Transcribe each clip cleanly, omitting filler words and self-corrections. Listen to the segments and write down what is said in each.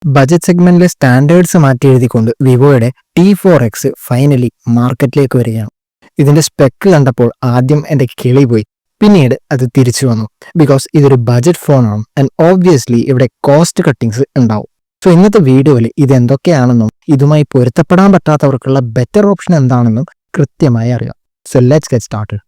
Budget സെഗ്മെന്റിലെ standards മാറ്റി എഴുതിക്കൊണ്ട് വിവോയുടെ T4X finally മാർക്കറ്റിലേക്ക് വരികയാണ്. ഇതിന്റെ സ്പെക്ക് കണ്ടപ്പോൾ ആദ്യം എന്റെ കിളി പോയി, പിന്നീട് അത് തിരിച്ചു വന്നു. ബിക്കോസ് ഇതൊരു ബജറ്റ് ഫോണാണ് ആൻഡ് ഓബ്വിയസ്ലി ഇവിടെ കോസ്റ്റ് കട്ടിങ്സ് ഉണ്ടാവും. സോ ഇന്നത്തെ വീഡിയോയിൽ ഇത് എന്തൊക്കെയാണെന്നും ഇതുമായി പൊരുത്തപ്പെടാൻ പറ്റാത്തവർക്കുള്ള ബെറ്റർ ഓപ്ഷൻ എന്താണെന്നും കൃത്യമായി അറിയാം. So let's get started.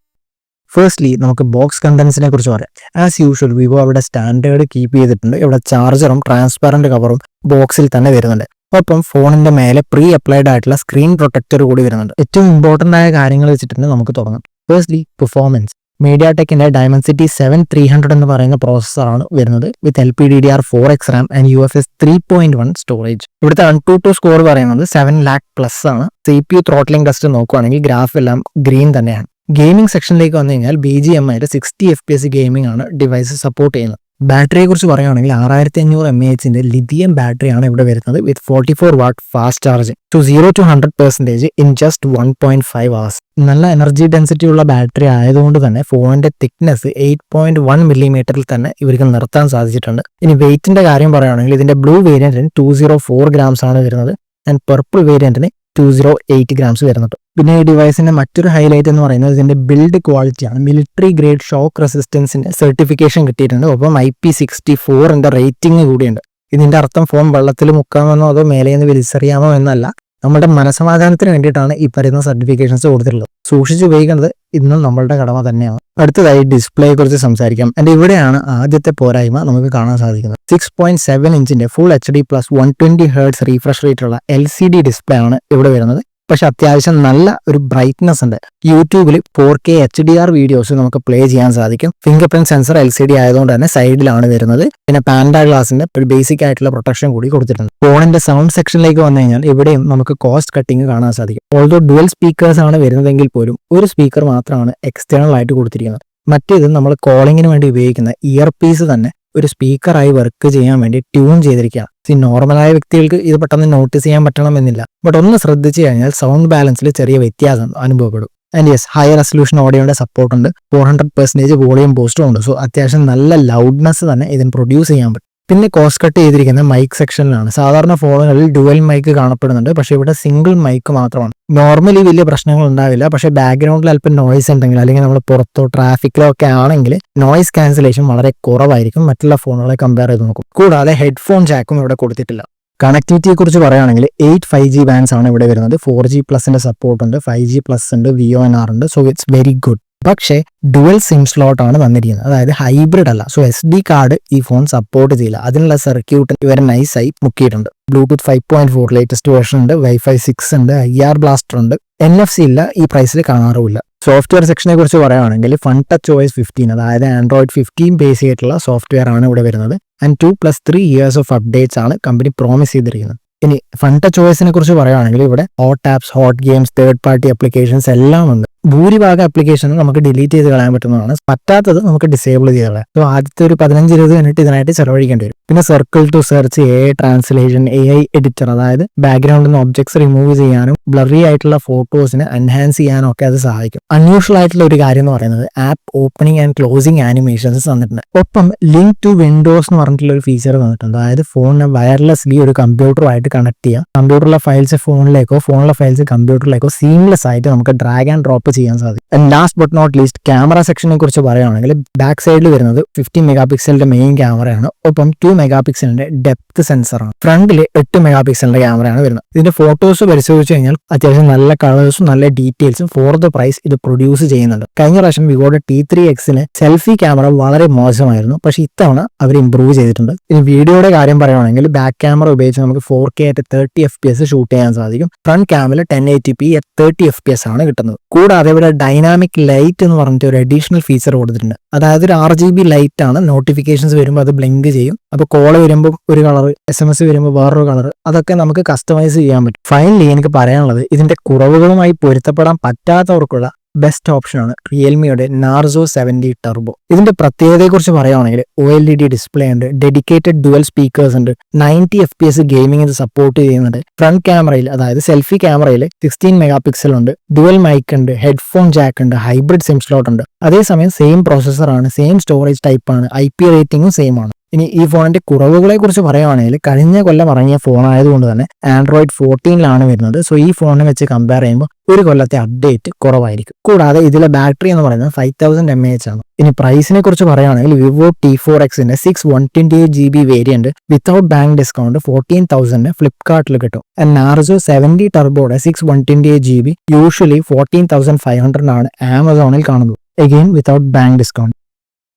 Firstly നമുക്ക് ബോക്സ് കണ്ടന്റ്സിനെ കുറിച്ച് പറയാം. ആസ് യൂഷ്വൽ വിവോ അവിടെ സ്റ്റാൻഡേർഡ് കീപ്പ് ചെയ്തിട്ടുണ്ട്. ഇവിടെ ചാർജറും ട്രാൻസ്പാരന്റ് കവറും ബോക്സിൽ തന്നെ വരുന്നുണ്ട്. ഒപ്പം ഫോണിന്റെ മേലെ പ്രീ അപ്ലൈഡ് ആയിട്ടുള്ള സ്ക്രീൻ പ്രൊട്ടക്ടർ കൂടി വരുന്നുണ്ട്. ഏറ്റവും ഇമ്പോർട്ടന്റ് ആയ കാര്യങ്ങൾ വെച്ചിട്ടുണ്ട് നമുക്ക് തുടങ്ങാം. Firstly performance. മീഡിയാടെക്കിന്റെ ഡയമൻസിറ്റി 7300 എന്ന് പറയുന്ന പ്രോസസ്സറാണ് വരുന്നത് വിത്ത് LPDDR4X RAM and UFS 3.1 storage. ഇവിടുത്തെ AnTuTu സ്കോർ പറയുന്നത് 7 lakh+ ആണ്. CPU ത്രോട്ട്ലിംഗ് ടെസ്റ്റ് നോക്കുകയാണെങ്കിൽ ഗ്രാഫ് എല്ലാം ഗ്രീൻ തന്നെയാണ്. ഗെയിമിംഗ് സെക്ഷനിലേക്ക് വന്നു കഴിഞ്ഞാൽ BGMI 60 FPS ഗെയിമിംഗ് ആണ് ഡിവൈസ് സപ്പോർട്ട് ചെയ്യുന്നത്. ബാറ്ററിയെ കുറിച്ച് പറയുകയാണെങ്കിൽ 6500 mAh ലിഥിയം ബാറ്ററിയാണ് ഇവിടെ വരുന്നത് with 44 watt fast charging. To 0 to 100% in just 1.5 hours. നല്ല എനർജി ഡെൻസിറ്റി ഉള്ള ബാറ്ററി ആയതുകൊണ്ട് തന്നെ ഫോണിന്റെ തിക്നെസ് 8.1 mm തന്നെ ഇവർക്ക് നിർത്താൻ സാധിച്ചിട്ടുണ്ട്. ഇനി വെയിറ്റിന്റെ കാര്യം പറയുകയാണെങ്കിൽ ഇതിന്റെ ബ്ലൂ വേരിയന്റിന് 204 grams ആണ് വരുന്നത് ആൻഡ് പർപ്പിൾ വേരിയന്റിന് 208 grams വരുന്നുണ്ട്. പിന്നെ ഈ ഡിവൈസിന്റെ മറ്റൊരു ഹൈലൈറ്റ് എന്ന് പറയുന്നത് ഇതിന്റെ ബിൽഡ് ക്വാളിറ്റിയാണ്. മിലിറ്ററി ഗ്രേഡ് ഷോക്ക് റെസിസ്റ്റൻസിന്റെ സർട്ടിഫിക്കേഷൻ കിട്ടിയിട്ടുണ്ട്. ഒപ്പം IP64 റേറ്റിംഗ് കൂടിയുണ്ട്. ഇതിന്റെ അർത്ഥം ഫോൺ വെള്ളത്തിൽ മുക്കാമെന്നോ അതോ മേലേന്ന് വലിച്ചെറിയാമോ എന്നല്ല, നമ്മുടെ മനസമാധാനത്തിന് വേണ്ടിയിട്ടാണ് ഈ പറയുന്ന സർട്ടിഫിക്കേഷൻസ് കൊടുത്തിട്ടുള്ളത്. സൂക്ഷിച്ച് ഉപയോഗിക്കുന്നത് ഇന്നും നമ്മളുടെ കടമ തന്നെയാണ്. അടുത്തതായി ഡിസ്പ്ലേയെ കുറിച്ച് സംസാരിക്കാം. ആൻഡ് ഇവിടെയാണ് ആദ്യത്തെ പോരായ്മ നമുക്ക് കാണാൻ സാധിക്കുന്നത്. 6.7 ഇഞ്ചിന്റെ full HD+ 120 Hz refresh rate ഉള്ള LCD ഡിസ്പ്ലേ ആണ് ഇവിടെ വരുന്നത്. പക്ഷെ അത്യാവശ്യം നല്ല ഒരു ബ്രൈറ്റ്നസ് ഉണ്ട്. യൂട്യൂബിൽ 4K HDR വീഡിയോസ് നമുക്ക് പ്ലേ ചെയ്യാൻ സാധിക്കും. ഫിംഗർ പ്രിന്റ് സെൻസർ LCD ആയതുകൊണ്ട് തന്നെ സൈഡിലാണ് വരുന്നത്. പിന്നെ പാൻഡ ഗ്ലാസിന്റെ ഒരു ബേസിക് ആയിട്ടുള്ള പ്രൊട്ടക്ഷൻ കൂടി കൊടുത്തിട്ടുണ്ട്. ഫോണിന്റെ സൗണ്ട് സെക്ഷനിലേക്ക് വന്നു കഴിഞ്ഞാൽ ഇവിടെയും നമുക്ക് കോസ്റ്റ് കട്ടിങ് കാണാൻ സാധിക്കും. ഓൾദോ ഡുവൽ സ്പീക്കേഴ്സ് ആണ് വരുന്നതെങ്കിൽ പോലും ഒരു സ്പീക്കർ മാത്രമാണ് എക്സ്റ്റേണൽ ആയിട്ട് കൊടുത്തിരിക്കുന്നത്. മറ്റേത് നമ്മൾ കോളിങ്ങിന് വേണ്ടി ഉപയോഗിക്കുന്ന ഇയർ പീസ് തന്നെ ഒരു സ്പീക്കറായി വർക്ക് ചെയ്യാൻ വേണ്ടി ട്യൂൺ ചെയ്തിരിക്കുക. നോർമലായ വ്യക്തികൾക്ക് ഇത് പെട്ടെന്ന് നോട്ടീസ് ചെയ്യാൻ പറ്റണമെന്നില്ല. ബട്ട് ഒന്ന് ശ്രദ്ധിച്ചു കഴിഞ്ഞാൽ സൗണ്ട് ബാലൻസിൽ ചെറിയ വ്യത്യാസം അനുഭവപ്പെടും. ആൻഡ് യെസ്, ഹൈ റെസൊല്യൂഷൻ ഓഡിയോയുടെ സപ്പോർട്ട് ഉണ്ട്. 400% വോളിയം ബൂസ്റ്റും ഉണ്ട്. സോ അത്യാവശ്യം നല്ല ലൗഡ്നെസ് തന്നെ ഇതിന് പ്രൊഡ്യൂസ് ചെയ്യാൻ പറ്റും. പിന്നെ കോസ്റ്റ് കട്ട് ചെയ്തിരിക്കുന്ന മൈക്ക് സെക്ഷനിലാണ്. സാധാരണ ഫോണുകളിൽ ഡുവൽ മൈക്ക് കാണപ്പെടുന്നുണ്ട്, പക്ഷെ ഇവിടെ സിംഗിൾ മൈക്ക് മാത്രമാണ്. നോർമലി വലിയ പ്രശ്നങ്ങൾ ഉണ്ടാവില്ല, പക്ഷെ ബാക്ക്ഗ്രൗണ്ടിൽ അല്പം നോയ്സ് ഉണ്ടെങ്കിൽ അല്ലെങ്കിൽ നമ്മൾ പുറത്തോ ട്രാഫിക്കിലോ ഒക്കെ ആണെങ്കിൽ നോയ്സ് ക്യാൻസലേഷൻ വളരെ കുറവായിരിക്കും മറ്റുള്ള ഫോണുകളെ കമ്പയർ ചെയ്ത് നോക്കും. കൂടാതെ ഹെഡ്ഫോൺ ജാക്കും ഇവിടെ കൊടുത്തിട്ടില്ല. കണക്ടിവിറ്റിയെ കുറിച്ച് പറയുകയാണെങ്കിൽ 8 5G ബാൻഡ്സ് ആണ് ഇവിടെ വരുന്നത്. 4G+ന്റെ സപ്പോർട്ട് ഉണ്ട്, 5G+ ഉണ്ട്, VoNR ഉണ്ട്. So it's very good. പക്ഷേ ഡുവൽ സിം സ്ലോട്ട് ആണ് വന്നിരിക്കുന്നത്, അതായത് ഹൈബ്രിഡ് അല്ല. സോ SD കാർഡ് ഈ ഫോൺ സപ്പോർട്ട് ചെയ്യില്ല. അതിനുള്ള സർക്യൂട്ട് ഇവരെ നൈസായി മുക്കിയിട്ടുണ്ട്. ബ്ലൂടൂത്ത് 5.4 ലേറ്റസ്റ്റ് വേർഷൻ ഉണ്ട്, Wi-Fi 6 ഉണ്ട്, IR ബ്ലാസ്റ്റർ ഉണ്ട്. NFC ഇല്ല, ഈ പ്രൈസിൽ കാണാറുമില്ല. സോഫ്റ്റ്വെയർ സെക്ഷനെ കുറിച്ച് പറയുകയാണെങ്കിൽ FunTouchOS 15, അതായത് Android 15 ബേസ് ചെയ്തിട്ടുള്ള സോഫ്റ്റ്വെയർ ആണ് ഇവിടെ വരുന്നത്. ആൻഡ് 2+3 years ഓഫ് അപ്ഡേറ്റ്സ് ആണ് കമ്പനി പ്രോമിസ് ചെയ്തിരിക്കുന്നത്. ഇനി FunTouchOSനെ കുറിച്ച് പറയുകയാണെങ്കിൽ ഇവിടെ hot apps, hot games, third party applications എല്ലാം ഉണ്ട്. ഭൂരിഭാഗം ആപ്ലിക്കേഷൻ നമുക്ക് ഡിലീറ്റ് ചെയ്ത് കളയാൻ പറ്റുന്നതാണ്. പറ്റാത്തത് നമുക്ക് ഡിസേബിൾ ചെയ്ത് കളയാം. സോ ആദ്യത്തെ ഒരു 15-20 മിനിറ്റ് ഇതിനായിട്ട് ചെലവഴിക്കേണ്ടി വരും. പിന്നെ circle to search, AI translation, AI editor, അതായത് ബാക്ക്ഗ്രൗണ്ടിൽ നിന്ന് ഒബ്ജക്ട്സ് റിമൂവ് ചെയ്യാനും ബ്ലറി ആയിട്ടുള്ള ഫോട്ടോസിനെ എൻഹാൻസ് ചെയ്യാനും ഒക്കെ അത് സഹായിക്കും. അൺയൂഷ്വൽ ആയിട്ടുള്ള ഒരു കാര്യം എന്ന് പറയുന്നത് app opening and closing animations തന്നിട്ടുണ്ട്. ഒപ്പം ലിങ്ക് ടു വിൻഡോസ് എന്ന് പറഞ്ഞിട്ടുള്ള ഒരു ഫീച്ചർ തന്നിട്ടുണ്ട്. അതായത് ഫോണിനെ വയർലെസ്ലി ഒരു കമ്പ്യൂട്ടറുമായിട്ട് കണക്ട് ചെയ്യാം. കമ്പ്യൂട്ടറിലെ ഫയൽസ് ഫോണിലേക്കോ ഫോണിലെ ഫയൽസ് കമ്പ്യൂട്ടറിലേക്കോ സീംലെസ് ആയിട്ട് നമുക്ക് ഡ്രാഗ് ആൻഡ് ഡ്രോപ്പ് ചെയ്യാൻ സാധിക്കും. And last but not least, camera സെക്ഷനെ കുറിച്ച് പറയുകയാണെങ്കിൽ ബാക്ക് സൈഡിൽ വരുന്നത് 50 MP മെയിൻ ക്യാമറയാണ്. ഒപ്പം 2 MP ഡെപ്ത് സെൻസറാണ്. ഫ്രണ്ടിൽ 8 MP ക്യാമറയാണ് വരുന്നത്. ഇതിന്റെ ഫോട്ടോസ് പരിശോധിച്ച് കഴിഞ്ഞാൽ അത്യാവശ്യം നല്ല കളേഴ്സും നല്ല ഡീറ്റെയിൽസും ഫോർ ദ പ്രൈസ് ഇത് പ്രൊഡ്യൂസ് ചെയ്യുന്നുണ്ട്. കഴിഞ്ഞ പ്രാവശ്യം വിവോയുടെ T3Xന് സെൽഫി ക്യാമറ വളരെ മോശമായിരുന്നു, പക്ഷെ ഇത്തവണ അവർ ഇംപ്രൂവ് ചെയ്തിട്ടുണ്ട്. ഇനി വീഡിയോയുടെ കാര്യം പറയുകയാണെങ്കിൽ ബാക്ക് ക്യാമറ ഉപയോഗിച്ച് നമുക്ക് 4K at 30 FPS ഷൂട്ട് ചെയ്യാൻ സാധിക്കും. ഫ്രണ്ട് ക്യാമിൽ 1080p at 30 FPS ആണ് കിട്ടുന്നത്. കൂടാതെ ഇവിടെ ഡൈനാമിക് ലൈറ്റ് എന്ന് പറഞ്ഞിട്ട് ഒരു അഡീഷണൽ ഫീച്ചർ കൊടുത്തിട്ടുണ്ട്. അതായത് ഒരു RGB ലൈറ്റ് ആണ്. നോട്ടിഫിക്കേഷൻസ് വരുമ്പോൾ അത് ബ്ലിങ്ക് ചെയ്യും. അപ്പോൾ കോള് വരുമ്പോൾ ഒരു കളർ, SMS വരുമ്പോൾ വേറൊരു കളർ, അതൊക്കെ നമുക്ക് കസ്റ്റമൈസ് ചെയ്യാൻ പറ്റും. ഫൈനലി എനിക്ക് പറയാനുള്ളത്, ഇതിന്റെ കുറവുകളുമായി പൊരുത്തപ്പെടാൻ പറ്റാത്തവർക്കുള്ള ബെസ്റ്റ് ഓപ്ഷനാണ് റിയൽമിയുടെ Narzo 70 ടർബോ. ഇതിന്റെ പ്രത്യേകതയെക്കുറിച്ച് പറയുകയാണെങ്കിൽ OLED ഡിസ്പ്ലേ ഉണ്ട്, ഡെഡിക്കേറ്റഡ് ഡുവൽ സ്പീക്കേഴ്സ് ഉണ്ട്, 90 FPS ഗെയിമിംഗ് ഇത് സപ്പോർട്ട് ചെയ്യുന്നുണ്ട്. ഫ്രണ്ട് ക്യാമറയിൽ, അതായത് സെൽഫി ക്യാമറയിൽ 16 MP ഉണ്ട്, ഡുവൽ മൈക്ക് ഉണ്ട്, ഹെഡ്ഫോൺ ജാക്ക് ഉണ്ട്, ഹൈബ്രിഡ് സിം സ്ലോട്ട് ഉണ്ട്. അതേസമയം സെയിം പ്രോസസ്സർ ആണ്, സെയിം സ്റ്റോറേജ് ടൈപ്പ് ആണ്, IP റേറ്റിംഗും സെയിം ആണ്. ഇനി ഈ ഫോണിന്റെ കുറവുകളെ കുറിച്ച് പറയുവാണെങ്കിൽ കഴിഞ്ഞ കൊല്ലം ഇറങ്ങിയ ഫോൺ ആയതുകൊണ്ട് തന്നെ ആൻഡ്രോയിഡ് 14 വരുന്നത്. സോ ഈ ഫോണിനെ വെച്ച് കമ്പയർ ചെയ്യുമ്പോൾ ഒരു കൊല്ലത്തെ അപ്ഡേറ്റ് കുറവായിരിക്കും. കൂടാതെ ഇതിലെ ബാറ്ററി എന്ന് പറയുന്നത് 5000 mAh ആണ്. ഇനി പ്രൈസിനെ കുറിച്ച് പറയുകയാണെങ്കിൽ വിവോ T4Xന്റെ 128GB variant without bank discount 14,000 ഫ്ലിപ്കാർട്ടിൽ കിട്ടും. നാർസോ 70 ടർബോയുടെ 128GB യൂഷ്വലി 14,500 ആണ് ആമസോണിൽ കാണുന്നത്, അഗെയിൻ വിത്തൗട്ട് ബാങ്ക് ഡിസ്കൗണ്ട്.